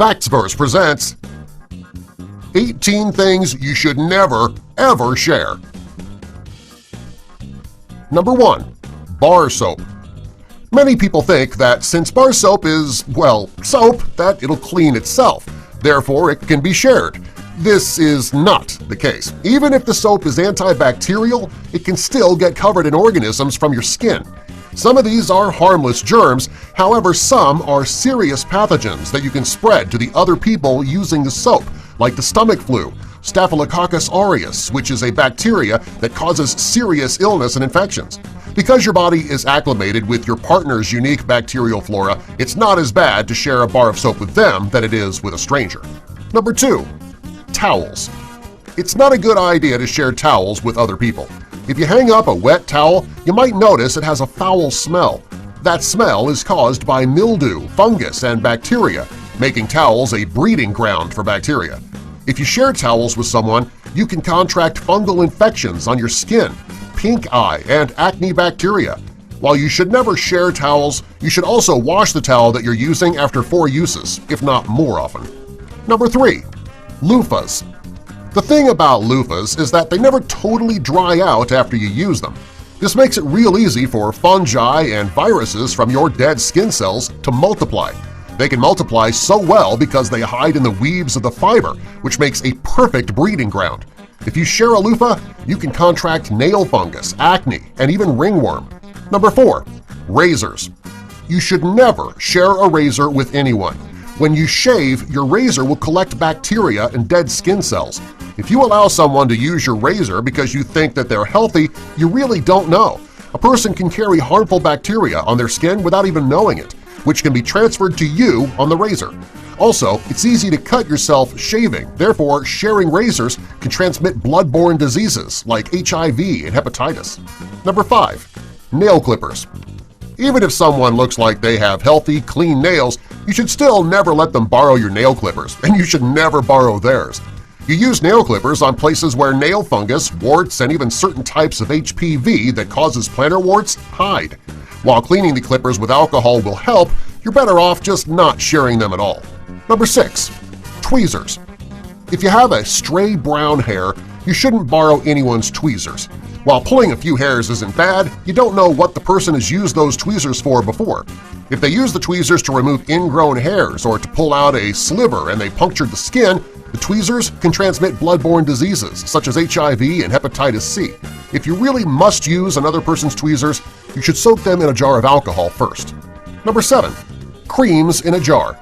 Factsverse presents 18 Things You Should Never, Ever Share. Number 1. Bar soap. Many people think that since bar soap is, well, soap, that it'll clean itself, therefore it can be shared. This is not the case. Even if the soap is antibacterial, it can still get covered in organisms from your skin. Some of these are harmless germs, however some are serious pathogens that you can spread to the other people using the soap, like the stomach flu, Staphylococcus aureus, which is a bacteria that causes serious illness and infections. Because your body is acclimated with your partner's unique bacterial flora, it's not as bad to share a bar of soap with them than it is with a stranger. Number 2. Towels. It's not a good idea to share towels with other people. If you hang up a wet towel, you might notice it has a foul smell. That smell is caused by mildew, fungus, and bacteria, making towels a breeding ground for bacteria. If you share towels with someone, you can contract fungal infections on your skin, pink eye, and acne bacteria. While you should never share towels, you should also wash the towel that you're using after 4 uses, if not more often. Number 3. Loofahs. The thing about loofahs is that they never totally dry out after you use them. This makes it real easy for fungi and viruses from your dead skin cells to multiply. They can multiply so well because they hide in the weaves of the fiber, which makes a perfect breeding ground. If you share a loofah, you can contract nail fungus, acne, and even ringworm. Number 4. Razors. You should never share a razor with anyone. When you shave, your razor will collect bacteria and dead skin cells. If you allow someone to use your razor because you think that they're healthy, you really don't know. A person can carry harmful bacteria on their skin without even knowing it, which can be transferred to you on the razor. Also, it's easy to cut yourself shaving, therefore sharing razors can transmit blood-borne diseases like HIV and hepatitis. Number 5. Nail clippers. Even if someone looks like they have healthy, clean nails, you should still never let them borrow your nail clippers, and you should never borrow theirs. You use nail clippers on places where nail fungus, warts, and even certain types of HPV that causes plantar warts hide. While cleaning the clippers with alcohol will help, you're better off just not sharing them at all. Number 6. Tweezers. If you have a stray brown hair, you shouldn't borrow anyone's tweezers. While pulling a few hairs isn't bad, you don't know what the person has used those tweezers for before. If they use the tweezers to remove ingrown hairs or to pull out a sliver and they punctured the skin, the tweezers can transmit blood-borne diseases such as HIV and hepatitis C. If you really must use another person's tweezers, you should soak them in a jar of alcohol first. Number 7. Creams in a jar.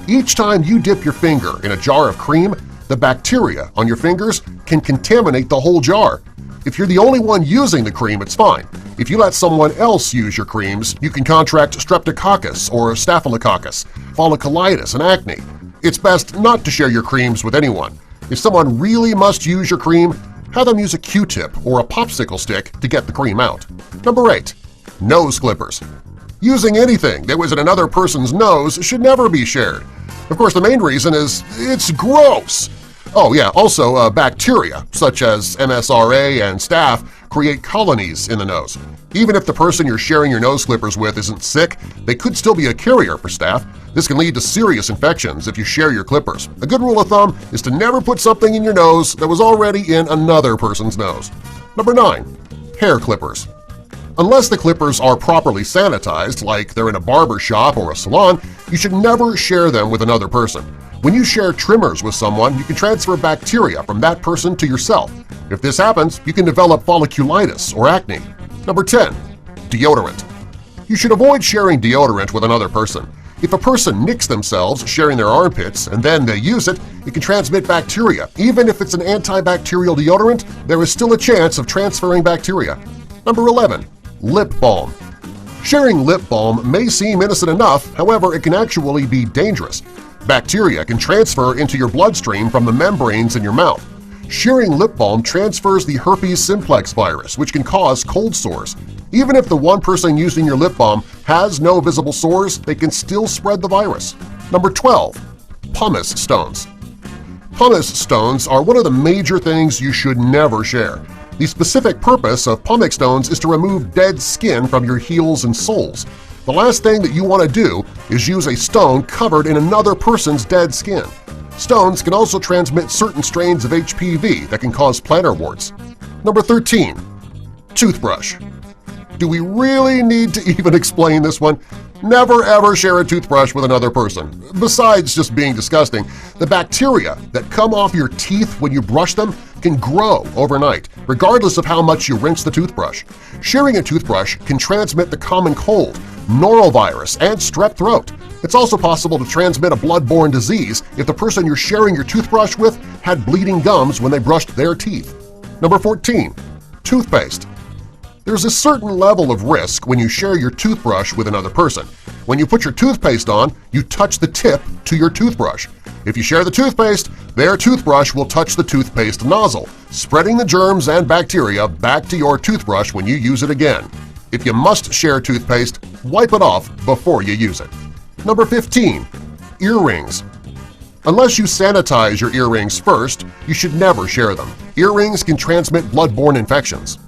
Each time you dip your finger in a jar of cream, the bacteria on your fingers can contaminate the whole jar. If you're the only one using the cream, it's fine. If you let someone else use your creams, you can contract streptococcus or staphylococcus, folliculitis, and acne. It's best not to share your creams with anyone. If someone really must use your cream, have them use a Q-tip or a popsicle stick to get the cream out. Number 8. Nose clippers. Using anything that was in another person's nose should never be shared. Of course, the main reason is it's gross. Oh yeah, also bacteria, such as MSRA and staph, create colonies in the nose. Even if the person you're sharing your nose clippers with isn't sick, they could still be a carrier for staph. This can lead to serious infections if you share your clippers. A good rule of thumb is to never put something in your nose that was already in another person's nose. Number 9. Hair clippers. Unless the clippers are properly sanitized, like they're in a barber shop or a salon, you should never share them with another person. When you share trimmers with someone, you can transfer bacteria from that person to yourself. If this happens, you can develop folliculitis or acne. Number 10. Deodorant. You should avoid sharing deodorant with another person. If a person nicks themselves sharing their armpits and then they use it, it can transmit bacteria. Even if it's an antibacterial deodorant, there is still a chance of transferring bacteria. Number 11. Lip balm. Sharing lip balm may seem innocent enough, however, it can actually be dangerous. Bacteria can transfer into your bloodstream from the membranes in your mouth. Sharing lip balm transfers the herpes simplex virus, which can cause cold sores. Even if the one person using your lip balm has no visible sores, they can still spread the virus. Number 12. Pumice stones. Pumice stones are one of the major things you should never share. The specific purpose of pumice stones is to remove dead skin from your heels and soles. The last thing that you want to do is use a stone covered in another person's dead skin. Stones can also transmit certain strains of HPV that can cause plantar warts. Number 13. Toothbrush. Do we really need to even explain this one? Never ever share a toothbrush with another person. Besides just being disgusting, the bacteria that come off your teeth when you brush them can grow overnight, regardless of how much you rinse the toothbrush. Sharing a toothbrush can transmit the common cold, norovirus, and strep throat. It's also possible to transmit a blood-borne disease if the person you're sharing your toothbrush with had bleeding gums when they brushed their teeth. Number 14. Toothpaste. There's a certain level of risk when you share your toothbrush with another person. When you put your toothpaste on, you touch the tip to your toothbrush. If you share the toothpaste, their toothbrush will touch the toothpaste nozzle, spreading the germs and bacteria back to your toothbrush when you use it again. If you must share toothpaste, wipe it off before you use it. Number 15. Earrings. Unless you sanitize your earrings first, you should never share them. Earrings can transmit blood-borne infections.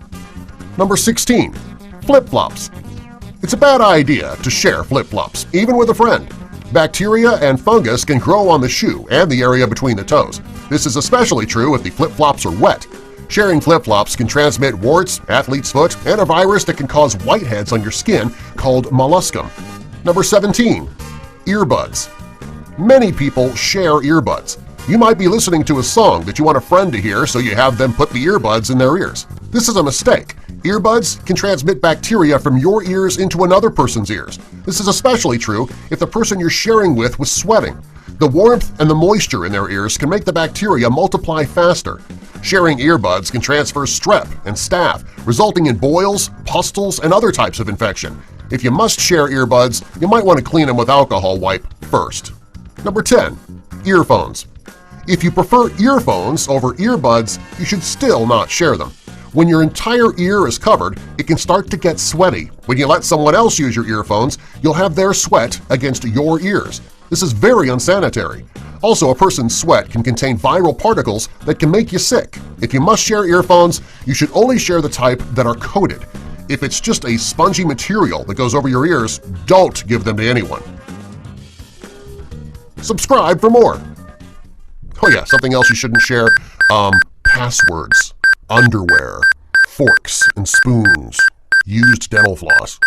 Number 16. Flip-flops. It's a bad idea to share flip-flops, even with a friend. Bacteria and fungus can grow on the shoe and the area between the toes. This is especially true if the flip-flops are wet. Sharing flip-flops can transmit warts, athlete's foot, and a virus that can cause whiteheads on your skin called molluscum. Number 17. Earbuds. Many people share earbuds. You might be listening to a song that you want a friend to hear, so you have them put the earbuds in their ears. This is a mistake. Earbuds can transmit bacteria from your ears into another person's ears. This is especially true if the person you're sharing with was sweating. The warmth and the moisture in their ears can make the bacteria multiply faster. Sharing earbuds can transfer strep and staph, resulting in boils, pustules, and other types of infection. If you must share earbuds, you might want to clean them with alcohol wipe first. Number 10. Earphones. If you prefer earphones over earbuds, you should still not share them. When your entire ear is covered, it can start to get sweaty. When you let someone else use your earphones, you'll have their sweat against your ears. This is very unsanitary. Also, a person's sweat can contain viral particles that can make you sick. If you must share earphones, you should only share the type that are coated. If it's just a spongy material that goes over your ears, don't give them to anyone. Subscribe for more. Oh yeah, something else you shouldn't share, passwords, underwear, forks and spoons, used dental floss.